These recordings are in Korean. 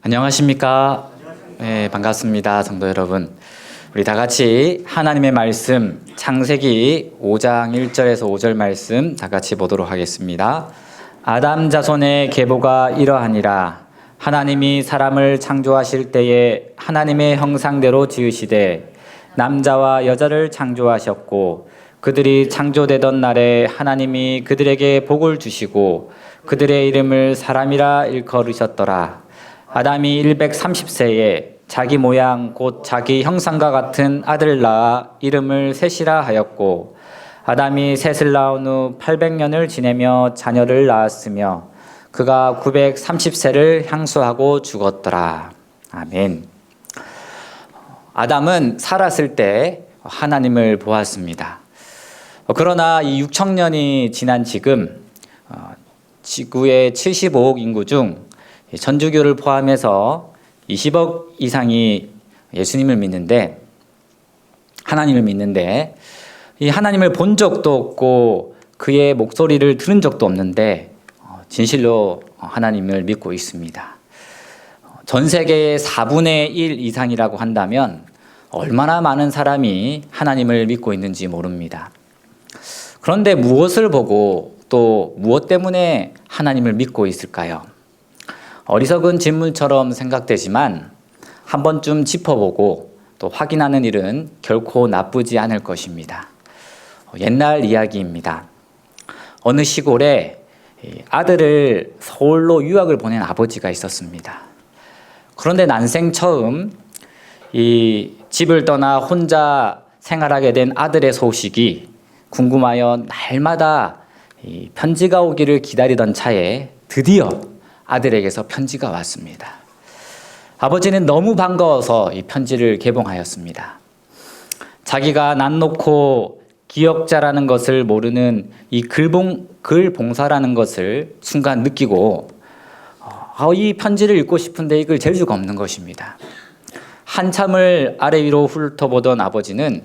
안녕하십니까? 네, 반갑습니다. 성도 여러분. 우리 다 같이 하나님의 말씀 창세기 5장 1절에서 5절 말씀 다 같이 보도록 하겠습니다. 아담 자손의 계보가 이러하니라. 하나님이 사람을 창조하실 때에 하나님의 형상대로 지으시되 남자와 여자를 창조하셨고 그들이 창조되던 날에 하나님이 그들에게 복을 주시고 그들의 이름을 사람이라 일컬으셨더라. 아담이 130세에 자기 모양 곧 자기 형상과 같은 아들을 낳아 이름을 셋이라 하였고 아담이 셋을 낳은 후 800년을 지내며 자녀를 낳았으며 그가 930세를 향수하고 죽었더라. 아멘. 아담은 살았을 때 하나님을 보았습니다. 그러나 이 6천년이 지난 지금 지구의 75억 인구 중 천주교를 포함해서 20억 이상이 예수님을 믿는데 하나님을 믿는데 이 하나님을 본 적도 없고 그의 목소리를 들은 적도 없는데 진실로 하나님을 믿고 있습니다. 전 세계의 4분의 1 이상이라고 한다면 얼마나 많은 사람이 하나님을 믿고 있는지 모릅니다. 그런데 무엇을 보고 또 무엇 때문에 하나님을 믿고 있을까요? 어리석은 질문처럼 생각되지만 한 번쯤 짚어보고 또 확인하는 일은 결코 나쁘지 않을 것입니다. 옛날 이야기입니다. 어느 시골에 아들을 서울로 유학을 보낸 아버지가 있었습니다. 그런데 난생 처음 이 집을 떠나 혼자 생활하게 된 아들의 소식이 궁금하여 날마다 이 편지가 오기를 기다리던 차에 드디어 아들에게서 편지가 왔습니다. 아버지는 너무 반가워서 이 편지를 개봉하였습니다. 자기가 난 놓고 기억자라는 것을 모르는 이 글봉사라는 것을 순간 느끼고 이 편지를 읽고 싶은데 읽을 재주가 없는 것입니다. 한참을 아래 위로 훑어보던 아버지는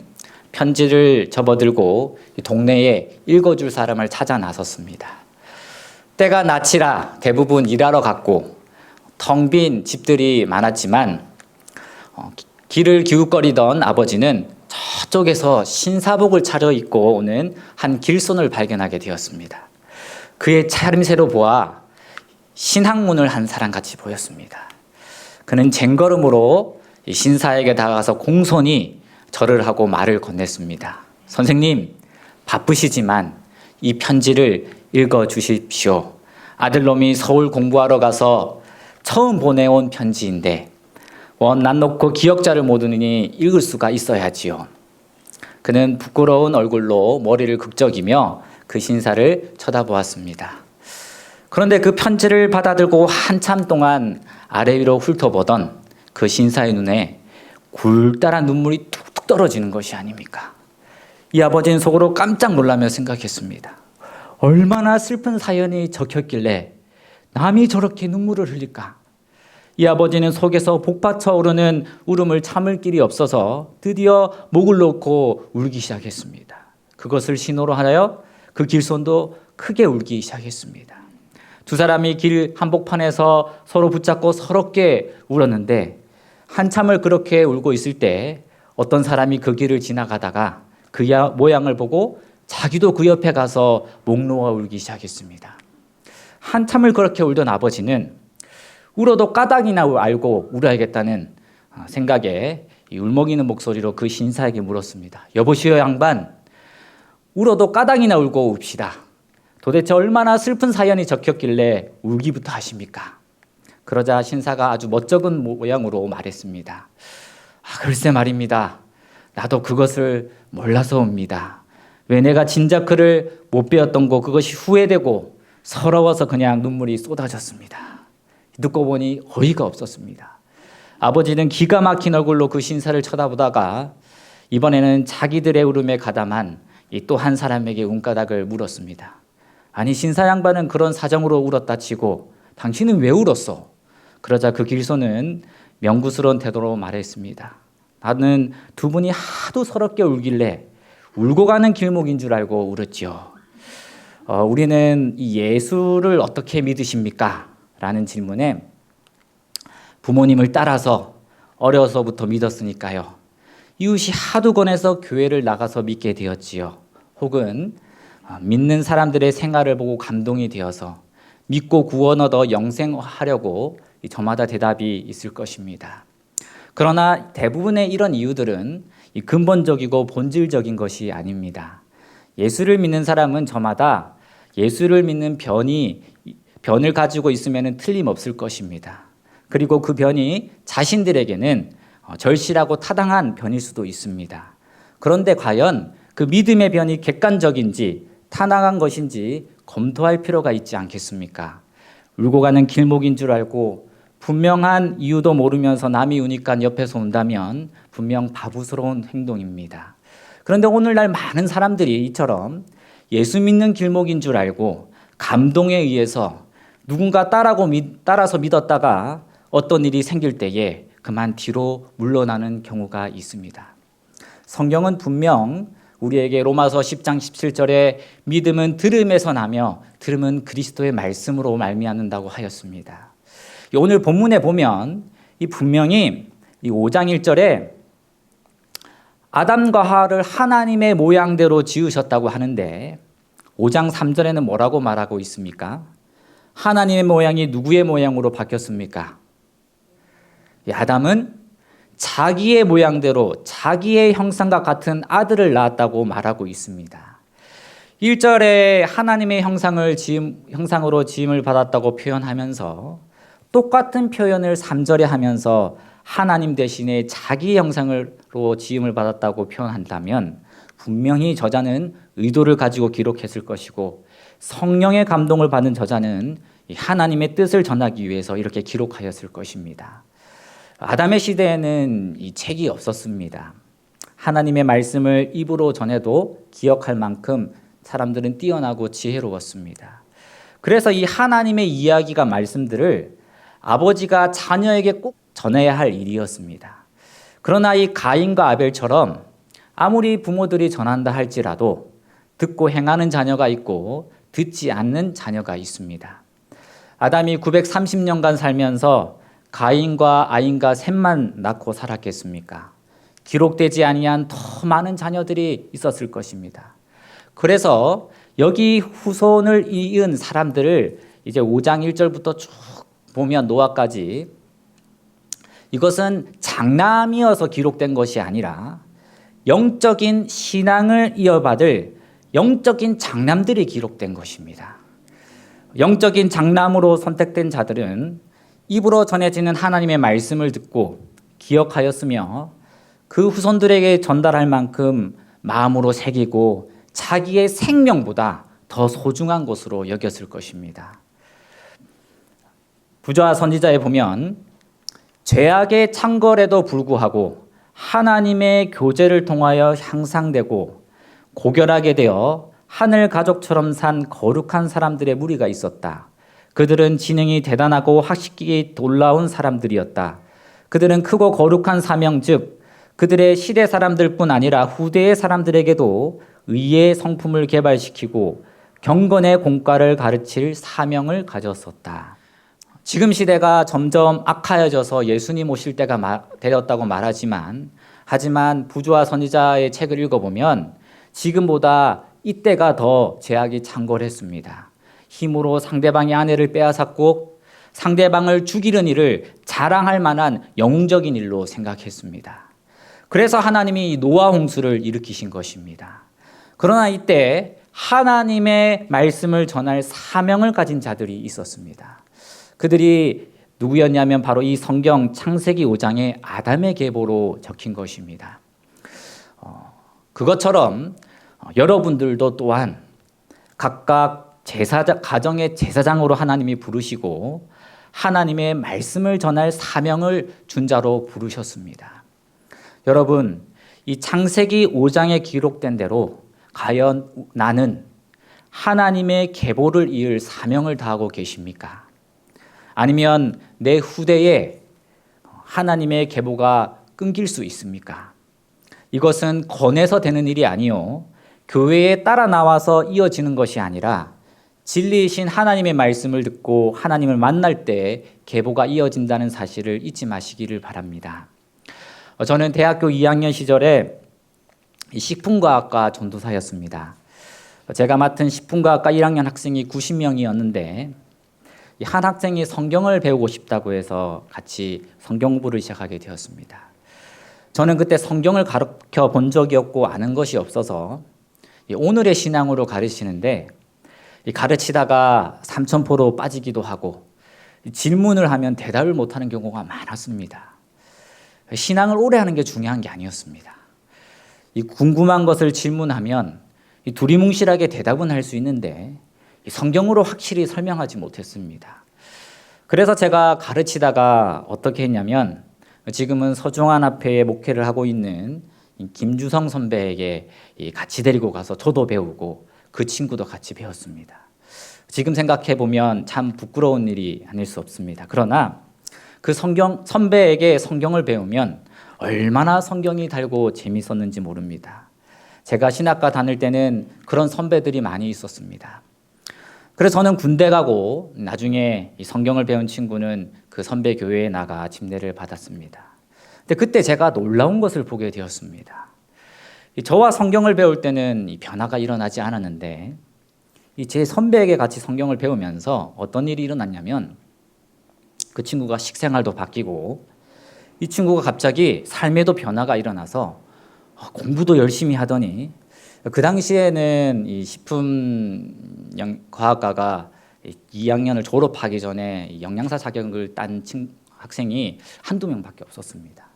편지를 접어들고 동네에 읽어줄 사람을 찾아 나섰습니다. 때가 낯이라 대부분 일하러 갔고 텅 빈 집들이 많았지만 길을 기웃거리던 아버지는 저쪽에서 신사복을 차려입고 오는 한 길손을 발견하게 되었습니다. 그의 차림새로 보아 신학문을 한 사람같이 보였습니다. 그는 쟁걸음으로 신사에게 다가가서 공손히 절을 하고 말을 건넸습니다. 선생님, 바쁘시지만 이 편지를 읽어주십시오. 아들놈이 서울 공부하러 가서 처음 보내온 편지인데 난 놓고 기억자를 모르니 읽을 수가 있어야지요. 그는 부끄러운 얼굴로 머리를 극적이며 그 신사를 쳐다보았습니다. 그런데 그 편지를 받아들고 한참 동안 아래 위로 훑어보던 그 신사의 눈에 굴달한 눈물이 툭툭 떨어지는 것이 아닙니까? 이 아버지는 속으로 깜짝 놀라며 생각했습니다. 얼마나 슬픈 사연이 적혔길래 남이 저렇게 눈물을 흘릴까? 이 아버지는 속에서 복받쳐 오르는 울음을 참을 길이 없어서 드디어 목을 놓고 울기 시작했습니다. 그것을 신호로 하여 그 길손도 크게 울기 시작했습니다. 두 사람이 길 한복판에서 서로 붙잡고 서럽게 울었는데 한참을 그렇게 울고 있을 때 어떤 사람이 그 길을 지나가다가 그 모양을 보고 자기도 그 옆에 가서 목 놓아 울기 시작했습니다. 한참을 그렇게 울던 아버지는 울어도 까닭이나 알고 울어야겠다는 생각에 울먹이는 목소리로 그 신사에게 물었습니다. 여보시오 양반, 울어도 까닭이나 울고 웁시다. 도대체 얼마나 슬픈 사연이 적혔길래 울기부터 하십니까? 그러자 신사가 아주 멋쩍은 모양으로 말했습니다. 글쎄 말입니다. 나도 그것을 몰라서옵니다. 왜 내가 진작 글을 못 배웠던 거 그것이 후회되고 서러워서 그냥 눈물이 쏟아졌습니다. 듣고 보니 어이가 없었습니다. 아버지는 기가 막힌 얼굴로 그 신사를 쳐다보다가 이번에는 자기들의 울음에 가담한 이 또 한 사람에게 운가닥을 물었습니다. 아니 신사 양반은 그런 사정으로 울었다 치고 당신은 왜 울었어? 그러자 그 길손은 명구스러운 태도로 말했습니다. 나는 두 분이 하도 서럽게 울길래 울고 가는 길목인 줄 알고 울었지요. 우리는 이 예수를 어떻게 믿으십니까? 라는 질문에 부모님을 따라서 어려서부터 믿었으니까요. 이웃이 하도 권해서 교회를 나가서 믿게 되었지요. 혹은 믿는 사람들의 생활을 보고 감동이 되어서 믿고 구원 얻어 영생하려고 저마다 대답이 있을 것입니다. 그러나 대부분의 이런 이유들은 근본적이고 본질적인 것이 아닙니다. 예수를 믿는 사람은 저마다 예수를 믿는 변을 가지고 있으면 틀림없을 것입니다. 그리고 그 변이 자신들에게는 절실하고 타당한 변일 수도 있습니다. 그런데 과연 그 믿음의 변이 객관적인지 타당한 것인지 검토할 필요가 있지 않겠습니까? 울고 가는 길목인 줄 알고 분명한 이유도 모르면서 남이 우니까 옆에서 온다면 분명 바보스러운 행동입니다. 그런데 오늘날 많은 사람들이 이처럼 예수 믿는 길목인 줄 알고 감동에 의해서 누군가 따라서 믿었다가 어떤 일이 생길 때에 그만 뒤로 물러나는 경우가 있습니다. 성경은 분명 우리에게 로마서 10장 17절에 믿음은 들음에서 나며 들음은 그리스도의 말씀으로 말미암는다고 하였습니다. 오늘 본문에 보면 분명히 5장 1절에 아담과 하와를 하나님의 모양대로 지으셨다고 하는데 5장 3절에는 뭐라고 말하고 있습니까? 하나님의 모양이 누구의 모양으로 바뀌었습니까? 아담은 자기의 모양대로 자기의 형상과 같은 아들을 낳았다고 말하고 있습니다. 1절에 하나님의 형상으로 지음을 받았다고 표현하면서 똑같은 표현을 3절에 하면서 하나님 대신에 자기 형상으로 지음을 받았다고 표현한다면 분명히 저자는 의도를 가지고 기록했을 것이고 성령의 감동을 받은 저자는 하나님의 뜻을 전하기 위해서 이렇게 기록하였을 것입니다. 아담의 시대에는 이 책이 없었습니다. 하나님의 말씀을 입으로 전해도 기억할 만큼 사람들은 뛰어나고 지혜로웠습니다. 그래서 이 하나님의 이야기가 말씀들을 아버지가 자녀에게 꼭 전해야 할 일이었습니다. 그러나 이 가인과 아벨처럼 아무리 부모들이 전한다 할지라도 듣고 행하는 자녀가 있고 듣지 않는 자녀가 있습니다. 아담이 930년간 살면서 가인과 아인과 셋만 낳고 살았겠습니까? 기록되지 아니한 더 많은 자녀들이 있었을 것입니다. 그래서 여기 후손을 이은 사람들을 이제 5장 1절부터 쭉 보면 노아까지 이것은 장남이어서 기록된 것이 아니라 영적인 신앙을 이어받을 영적인 장남들이 기록된 것입니다. 영적인 장남으로 선택된 자들은 입으로 전해지는 하나님의 말씀을 듣고 기억하였으며 그 후손들에게 전달할 만큼 마음으로 새기고 자기의 생명보다 더 소중한 것으로 여겼을 것입니다. 부조와 선지자에 보면 죄악의 창궐에도 불구하고 하나님의 교제를 통하여 향상되고 고결하게 되어 하늘 가족처럼 산 거룩한 사람들의 무리가 있었다. 그들은 지능이 대단하고 학식이 놀라운 사람들이었다. 그들은 크고 거룩한 사명, 즉 그들의 시대 사람들뿐 아니라 후대의 사람들에게도 의의 성품을 개발시키고 경건의 공과를 가르칠 사명을 가졌었다. 지금 시대가 점점 악하여져서 예수님 오실 때가 되었다고 말하지만 하지만 부조와 선지자의 책을 읽어보면 지금보다 이때가 더 죄악이 창궐했습니다. 힘으로 상대방의 아내를 빼앗았고 상대방을 죽이는 일을 자랑할 만한 영웅적인 일로 생각했습니다. 그래서 하나님이 노아 홍수를 일으키신 것입니다. 그러나 이때 하나님의 말씀을 전할 사명을 가진 자들이 있었습니다. 그들이 누구였냐면 바로 이 성경 창세기 5장의 아담의 계보로 적힌 것입니다. 그것처럼 여러분들도 또한 각각 가정의 제사장으로 하나님이 부르시고 하나님의 말씀을 전할 사명을 준 자로 부르셨습니다. 여러분, 이 창세기 5장에 기록된 대로 과연 나는 하나님의 계보를 이을 사명을 다하고 계십니까? 아니면 내 후대에 하나님의 계보가 끊길 수 있습니까? 이것은 권해서 되는 일이 아니요 교회에 따라 나와서 이어지는 것이 아니라 진리이신 하나님의 말씀을 듣고 하나님을 만날 때 계보가 이어진다는 사실을 잊지 마시기를 바랍니다. 저는 대학교 2학년 시절에 식품과학과 전도사였습니다. 제가 맡은 식품과학과 1학년 학생이 90명이었는데 한 학생이 성경을 배우고 싶다고 해서 같이 성경 공부를 시작하게 되었습니다. 저는 그때 성경을 가르쳐 본 적이 없고 아는 것이 없어서 오늘의 신앙으로 가르치는데 가르치다가 삼천포로 빠지기도 하고 질문을 하면 대답을 못하는 경우가 많았습니다. 신앙을 오래 하는 게 중요한 게 아니었습니다. 궁금한 것을 질문하면 두리뭉실하게 대답은 할 수 있는데 성경으로 확실히 설명하지 못했습니다. 그래서 제가 가르치다가 어떻게 했냐면 지금은 서중환 앞에 목회를 하고 있는 김주성 선배에게 같이 데리고 가서 저도 배우고 그 친구도 같이 배웠습니다. 지금 생각해 보면 참 부끄러운 일이 아닐 수 없습니다. 그러나 그 선배에게 성경을 배우면 얼마나 성경이 달고 재밌었는지 모릅니다. 제가 신학과 다닐 때는 그런 선배들이 많이 있었습니다. 그래서 저는 군대 가고 나중에 이 성경을 배운 친구는 그 선배 교회에 나가 침례를 받았습니다. 근데 그때 제가 놀라운 것을 보게 되었습니다. 저와 성경을 배울 때는 이 변화가 일어나지 않았는데 제 선배에게 같이 성경을 배우면서 어떤 일이 일어났냐면 그 친구가 식생활도 바뀌고 이 친구가 갑자기 삶에도 변화가 일어나서 공부도 열심히 하더니 그 당시에는 이 식품과학과가 2학년을 졸업하기 전에 영양사 자격을 딴 학생이 한두 명밖에 없었습니다.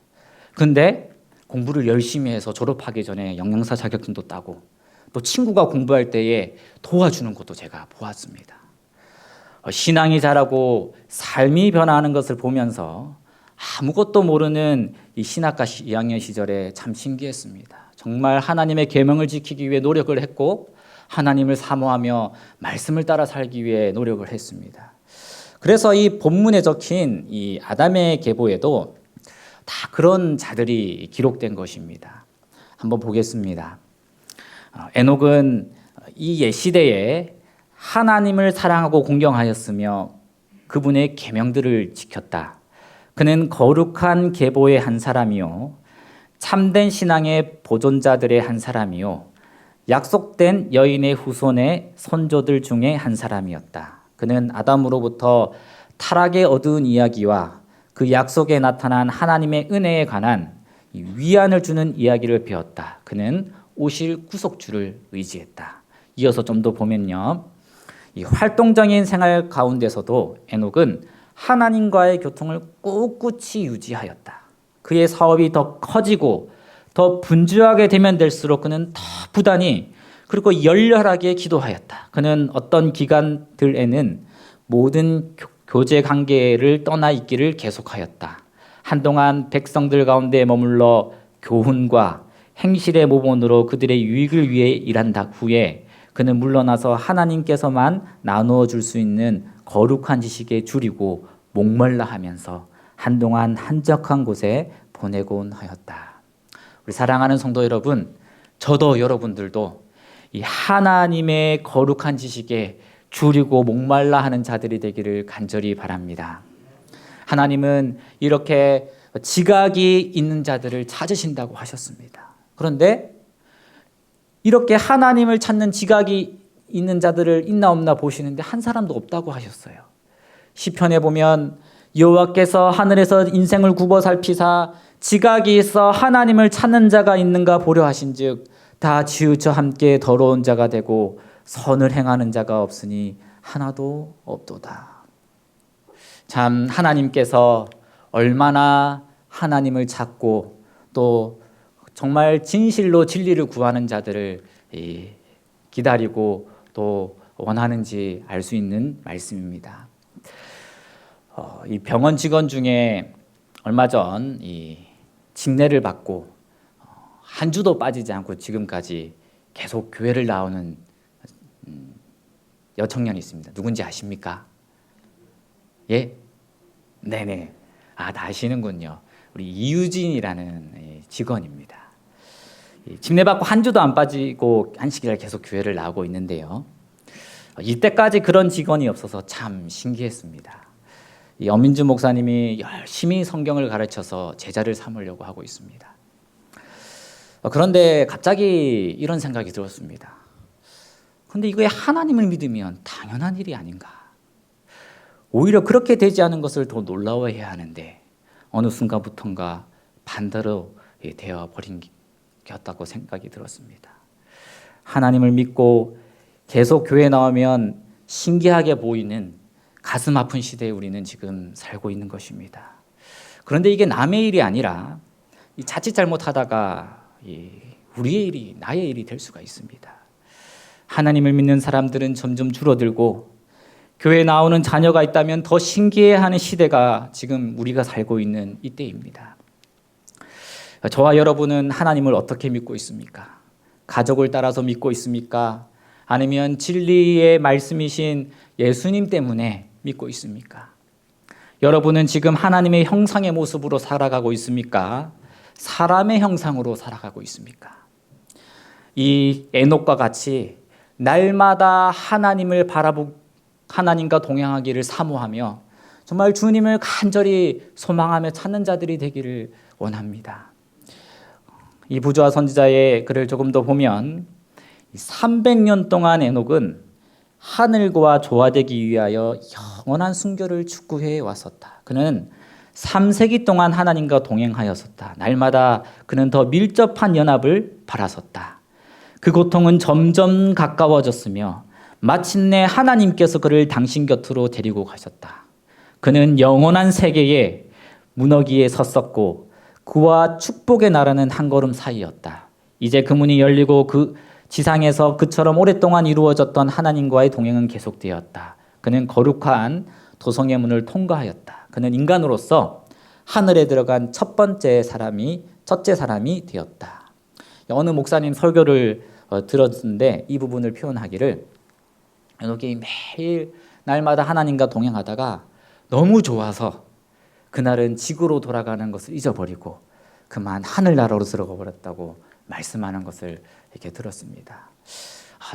근데 공부를 열심히 해서 졸업하기 전에 영양사 자격증도 따고 또 친구가 공부할 때에 도와주는 것도 제가 보았습니다. 신앙이 자라고 삶이 변화하는 것을 보면서 아무것도 모르는 이 신학과 2학년 시절에 참 신기했습니다. 정말 하나님의 계명을 지키기 위해 노력을 했고 하나님을 사모하며 말씀을 따라 살기 위해 노력을 했습니다. 그래서 이 본문에 적힌 이 아담의 계보에도 다 그런 자들이 기록된 것입니다. 한번 보겠습니다. 에녹은 이 옛시대에 하나님을 사랑하고 공경하였으며 그분의 계명들을 지켰다. 그는 거룩한 계보의 한 사람이요 참된 신앙의 보존자들의 한 사람이요 약속된 여인의 후손의 선조들 중에 한 사람이었다. 그는 아담으로부터 타락의 어두운 이야기와 그 약속에 나타난 하나님의 은혜에 관한 위안을 주는 이야기를 배웠다. 그는 오실 구속주를 의지했다. 이어서 좀 더 보면요. 이 활동적인 생활 가운데서도 에녹은 하나님과의 교통을 꿋꿋이 유지하였다. 그의 사업이 더 커지고 더 분주하게 되면 될수록 그는 더 부단히 그리고 열렬하게 기도하였다. 그는 어떤 기간들에는 모든 교제 관계를 떠나 있기를 계속하였다. 한동안 백성들 가운데 머물러 교훈과 행실의 모본으로 그들의 유익을 위해 일한 후에 그는 물러나서 하나님께서만 나누어 줄 수 있는 거룩한 지식에 줄이고 목말라 하면서 한동안 한적한 곳에 보내곤 하였다. 우리 사랑하는 성도 여러분, 저도 여러분들도 이 하나님의 거룩한 지식에 줄이고 목말라 하는 자들이 되기를 간절히 바랍니다. 하나님은 이렇게 지각이 있는 자들을 찾으신다고 하셨습니다. 그런데 이렇게 하나님을 찾는 지각이 있는 자들을 있나 없나 보시는데 한 사람도 없다고 하셨어요. 시편에 보면 여호와께서 하늘에서 인생을 굽어 살피사 지각이 있어 하나님을 찾는 자가 있는가 보려 하신즉 다 치우쳐 함께 더러운 자가 되고 선을 행하는 자가 없으니 하나도 없도다. 참 하나님께서 얼마나 하나님을 찾고 또 정말 진실로 진리를 구하는 자들을 기다리고 또 원하는지 알 수 있는 말씀입니다. 이 병원 직원 중에 얼마 전 침례를 받고 한 주도 빠지지 않고 지금까지 계속 교회를 나오는 여청년이 있습니다. 누군지 아십니까? 예? 네네. 다 아시는군요. 우리 이유진이라는 직원입니다. 침례받고 한 주도 안 빠지고 한식이라 계속 교회를 나오고 있는데요. 이때까지 그런 직원이 없어서 참 신기했습니다. 이 엄민주 목사님이 열심히 성경을 가르쳐서 제자를 삼으려고 하고 있습니다. 그런데 갑자기 이런 생각이 들었습니다. 그런데 이거에 하나님을 믿으면 당연한 일이 아닌가? 오히려 그렇게 되지 않은 것을 더 놀라워해야 하는데 어느 순간부터인가 반대로 되어버린 겼다고 생각이 들었습니다. 하나님을 믿고 계속 교회 나오면 신기하게 보이는 가슴 아픈 시대에 우리는 지금 살고 있는 것입니다. 그런데 이게 남의 일이 아니라 자칫 잘못하다가 우리의 일이, 나의 일이 될 수가 있습니다. 하나님을 믿는 사람들은 점점 줄어들고 교회에 나오는 자녀가 있다면 더 신기해하는 시대가 지금 우리가 살고 있는 이때입니다. 저와 여러분은 하나님을 어떻게 믿고 있습니까? 가족을 따라서 믿고 있습니까? 아니면 진리의 말씀이신 예수님 때문에 믿고 있습니까? 여러분은 지금 하나님의 형상의 모습으로 살아가고 있습니까? 사람의 형상으로 살아가고 있습니까? 이 에녹과 같이 날마다 하나님을 하나님과 동행하기를 사모하며 정말 주님을 간절히 소망하며 찾는 자들이 되기를 원합니다. 이 부조와 선지자의 글을 조금 더 보면 300년 동안 에녹은 하늘과 조화되기 위하여 영원한 순교를 추구해 왔었다. 그는 3세기 동안 하나님과 동행하였었다. 날마다 그는 더 밀접한 연합을 바랐었다. 그 고통은 점점 가까워졌으며 마침내 하나님께서 그를 당신 곁으로 데리고 가셨다. 그는 영원한 세계의 문어기에 섰었고 그와 축복의 나라는 한 걸음 사이였다. 이제 그 문이 열리고 그 지상에서 그처럼 오랫동안 이루어졌던 하나님과의 동행은 계속되었다. 그는 거룩한 도성의 문을 통과하였다. 그는 인간으로서 하늘에 들어간 첫째 사람이 되었다. 어느 목사님 설교를 들었는데 이 부분을 표현하기를 에녹이 매일 날마다 하나님과 동행하다가 너무 좋아서 그날은 지구로 돌아가는 것을 잊어버리고 그만 하늘나라로 들어가 버렸다고 말씀하는 것을 이렇게 들었습니다.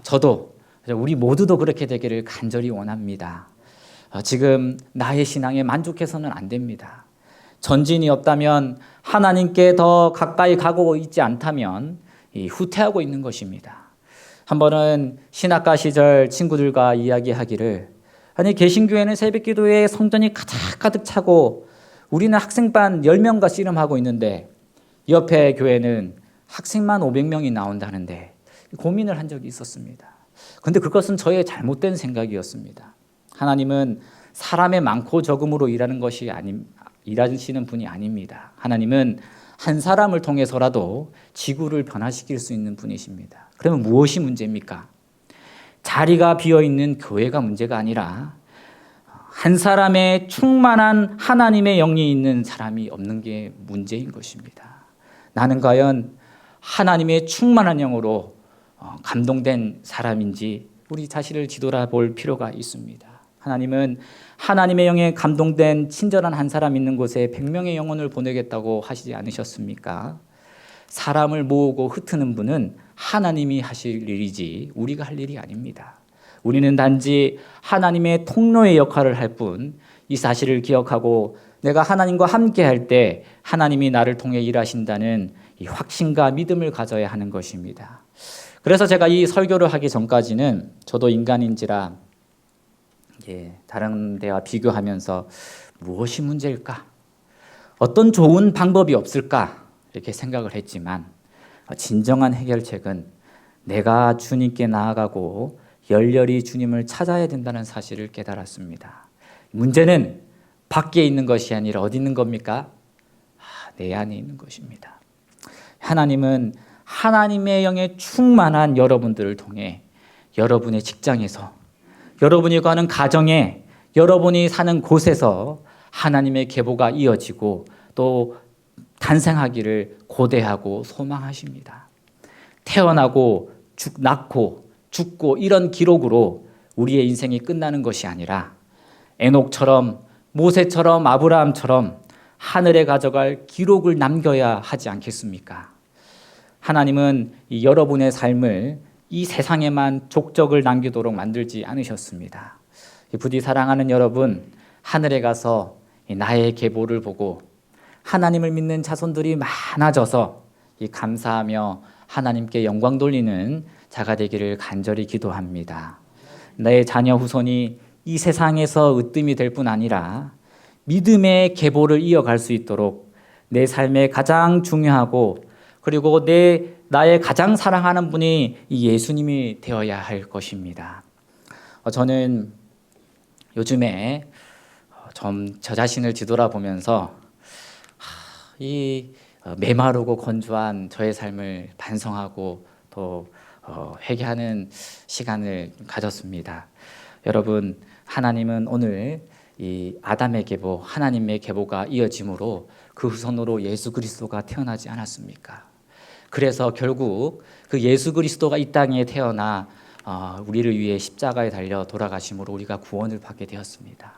저도 우리 모두도 그렇게 되기를 간절히 원합니다. 지금 나의 신앙에 만족해서는 안 됩니다. 전진이 없다면 하나님께 더 가까이 가고 있지 않다면 후퇴하고 있는 것입니다. 한 번은 신학과 시절 친구들과 이야기하기를 아니 개신교회는 새벽기도에 성전이 가득 차고 우리는 학생반 10명과 씨름하고 있는데 옆에 교회는 학생만 500명이 나온다는데 고민을 한 적이 있었습니다. 그런데 그것은 저의 잘못된 생각이었습니다. 하나님은 사람의 많고 적음으로 일하시는 분이 아닙니다. 하나님은 한 사람을 통해서라도 지구를 변화시킬 수 있는 분이십니다. 그러면 무엇이 문제입니까? 자리가 비어있는 교회가 문제가 아니라 한 사람의 충만한 하나님의 영이 있는 사람이 없는 게 문제인 것입니다. 나는 과연 하나님의 충만한 영으로 감동된 사람인지 우리 자신을 뒤돌아볼 필요가 있습니다. 하나님은 하나님의 영에 감동된 친절한 한 사람 있는 곳에 100명의 영혼을 보내겠다고 하시지 않으셨습니까? 사람을 모으고 흩트는 분은 하나님이 하실 일이지 우리가 할 일이 아닙니다. 우리는 단지 하나님의 통로의 역할을 할 뿐 이 사실을 기억하고 내가 하나님과 함께 할 때 하나님이 나를 통해 일하신다는 이 확신과 믿음을 가져야 하는 것입니다. 그래서 제가 이 설교를 하기 전까지는 저도 인간인지라 다른 데와 비교하면서 무엇이 문제일까? 어떤 좋은 방법이 없을까? 이렇게 생각을 했지만 진정한 해결책은 내가 주님께 나아가고 열렬히 주님을 찾아야 된다는 사실을 깨달았습니다. 문제는 밖에 있는 것이 아니라 어디 있는 겁니까? 내 안에 있는 것입니다. 하나님은 하나님의 영에 충만한 여러분들을 통해 여러분의 직장에서, 여러분이 가는 가정에, 여러분이 사는 곳에서 하나님의 계보가 이어지고 또 탄생하기를 고대하고 소망하십니다. 태어나고 낳고 죽고 이런 기록으로 우리의 인생이 끝나는 것이 아니라 에녹처럼 모세처럼 아브라함처럼 하늘에 가져갈 기록을 남겨야 하지 않겠습니까? 하나님은 이 여러분의 삶을 이 세상에만 족적을 남기도록 만들지 않으셨습니다. 부디 사랑하는 여러분, 하늘에 가서 나의 계보를 보고 하나님을 믿는 자손들이 많아져서 감사하며 하나님께 영광 돌리는 자가 되기를 간절히 기도합니다. 나의 자녀 후손이 이 세상에서 으뜸이 될 뿐 아니라 믿음의 계보를 이어갈 수 있도록 내 삶에 가장 중요하고 그리고 나의 가장 사랑하는 분이 이 예수님이 되어야 할 것입니다. 저는 요즘에 좀 저 자신을 뒤돌아보면서 이 메마르고 건조한 저의 삶을 반성하고 또 회개하는 시간을 가졌습니다. 여러분, 하나님은 오늘 이 아담의 계보, 하나님의 계보가 이어짐으로 그 후손으로 예수 그리스도가 태어나지 않았습니까? 그래서 결국 그 예수 그리스도가 이 땅에 태어나 우리를 위해 십자가에 달려 돌아가심으로 우리가 구원을 받게 되었습니다.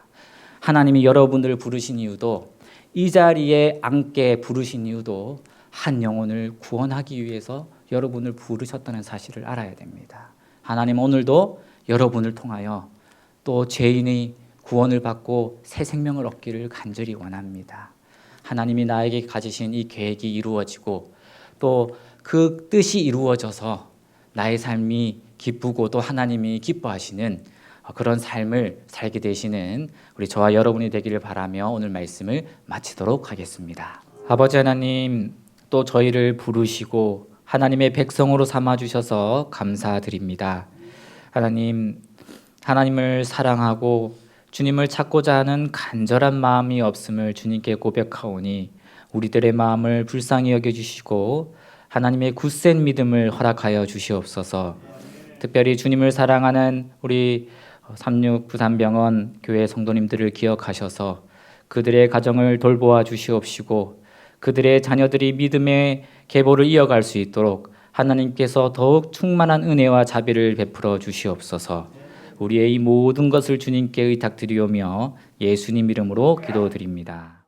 하나님이 여러분을 부르신 이유도 이 자리에 앉게 부르신 이유도 한 영혼을 구원하기 위해서 여러분을 부르셨다는 사실을 알아야 됩니다. 하나님 오늘도 여러분을 통하여 또 죄인의 구원을 받고 새 생명을 얻기를 간절히 원합니다. 하나님이 나에게 가지신 이 계획이 이루어지고 또 그 뜻이 이루어져서 나의 삶이 기쁘고 또 하나님이 기뻐하시는 그런 삶을 살게 되시는 우리 저와 여러분이 되기를 바라며 오늘 말씀을 마치도록 하겠습니다. 아버지 하나님, 또 저희를 부르시고 하나님의 백성으로 삼아주셔서 감사드립니다. 하나님, 하나님을 사랑하고 주님을 찾고자 하는 간절한 마음이 없음을 주님께 고백하오니 우리들의 마음을 불쌍히 여겨주시고 하나님의 굳센 믿음을 허락하여 주시옵소서. 특별히 주님을 사랑하는 우리 3693병원 교회 성도님들을 기억하셔서 그들의 가정을 돌보아 주시옵시고 그들의 자녀들이 믿음의 계보를 이어갈 수 있도록 하나님께서 더욱 충만한 은혜와 자비를 베풀어 주시옵소서. 우리의 이 모든 것을 주님께 의탁드리오며 예수님 이름으로 기도드립니다.